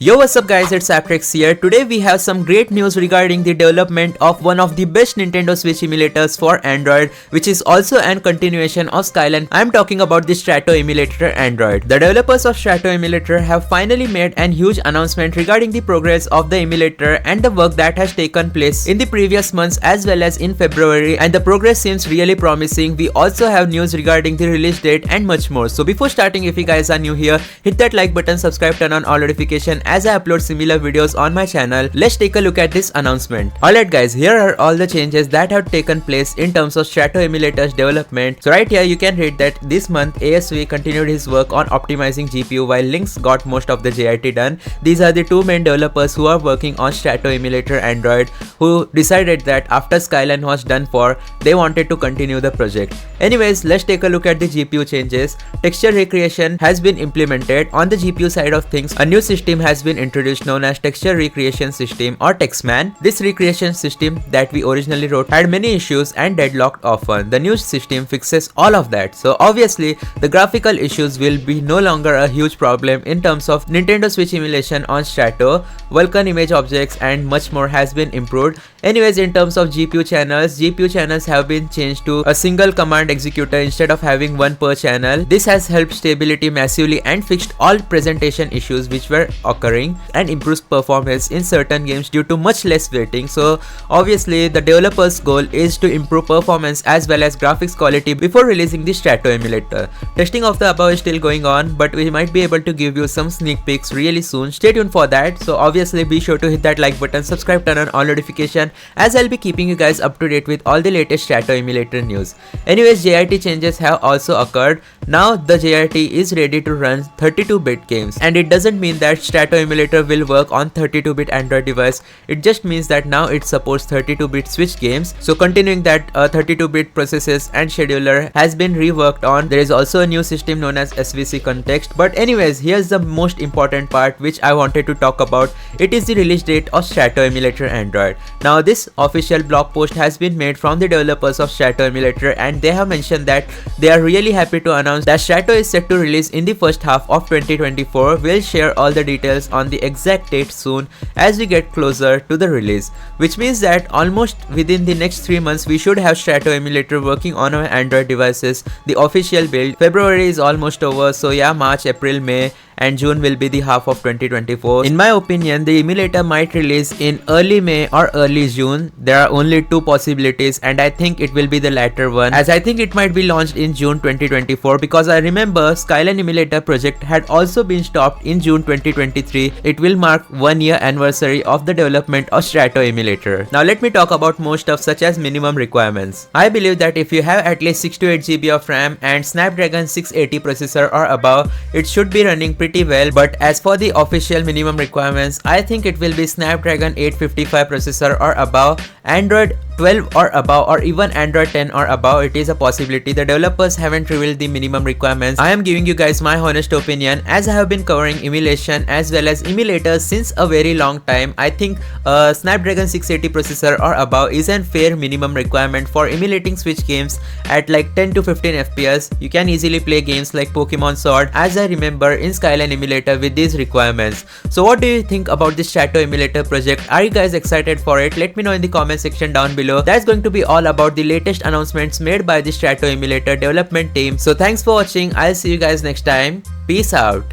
Yo, what's up guys, it's ApTreX here. Today we have some great news regarding the development of one of the best Nintendo Switch emulators for Android, which is also an continuation of Skyline. I'm talking about the STRATO Emulator Android. The developers of STRATO Emulator have finally made an huge announcement regarding the progress of the emulator and the work that has taken place in the previous months as well as in February, and the progress seems really promising. We also have news regarding the release date and much more. So before starting, if you guys are new here, hit that like button, subscribe, turn on all notifications as I upload similar videos on my channel. Let's take a look at this announcement. Alright guys, here are all the changes that have taken place in terms of STRATO Emulator's development. So right here you can read that this month ASV continued his work on optimizing GPU while Lynx got most of the JIT done. These are the two main developers who are working on STRATO Emulator Android, who decided that after Skyline was done for, they wanted to continue the project. Anyways, let's take a look at the GPU changes. Texture recreation has been implemented. On the GPU side of things, a new system has been introduced known as Texture Recreation System or TexMan. This recreation system that we originally wrote had many issues and deadlocked often. The new system fixes all of that. So obviously the graphical issues will be no longer a huge problem in terms of Nintendo Switch emulation on STRATO. Vulkan image objects and much more has been improved. Anyways, in terms of GPU channels have been changed to a single command executor instead of having one per channel. This has helped stability massively and fixed all presentation issues which were occurring, and improves performance in certain games due to much less waiting. So obviously the developers' goal is to improve performance as well as graphics quality before releasing the STRATO emulator. Testing of the above is still going on, but we might be able to give you some sneak peeks really soon. Stay tuned for that. So obviously be sure to hit that like button, subscribe, turn on all notifications, as I'll be keeping you guys up to date with all the latest STRATO emulator news. Anyways, JIT changes have also occurred. Now the JIT is ready to run 32-bit games, and it doesn't mean that STRATO emulator will work on 32-bit Android device. It just means that now it supports 32-bit Switch games. So continuing that, 32-bit processes and scheduler has been reworked on. There is also a new system known as SVC context. But anyways, here's the most important part which I wanted to talk about. It is the release date of STRATO Emulator Android. Now this official blog post has been made from the developers of STRATO Emulator, and they have mentioned that they are really happy to announce that STRATO is set to release in the first half of 2024. We'll share all the details on the exact date soon as we get closer to the release, which means that almost within the next 3 months we should have STRATO emulator working on our Android devices. The official build, February is almost over, so yeah, March, April, May and June will be the half of 2024. In my opinion, the emulator might release in early May or early June. There are only two possibilities, and I think it will be the latter one, as I think it might be launched in June 2024, because I remember Skyline emulator project had also been stopped in June 2023. It will mark 1 year anniversary of the development of STRATO emulator. Now let me talk about more stuff such as minimum requirements. I believe that if you have at least 6 to 8 GB of RAM and Snapdragon 680 processor or above, it should be running pretty well. But as for the official minimum requirements, I think it will be Snapdragon 855 processor or above, Android 12 or above, or even Android 10 or above. It is a possibility. The developers haven't revealed the minimum requirements. I am giving you guys my honest opinion, as I have been covering emulation as well as emulators since a very long time. I think Snapdragon 680 processor or above is a fair minimum requirement for emulating Switch games at like 10 to 15 FPS. You can easily play games like Pokemon Sword, as I remember in Skyline emulator, with these requirements. So what do you think about this STRATO emulator project? Are you guys excited for it? Let me know in the comment section down below. That's going to be all about the latest announcements made by the STRATO emulator development team. So thanks for watching. I'll see you guys next time. Peace out.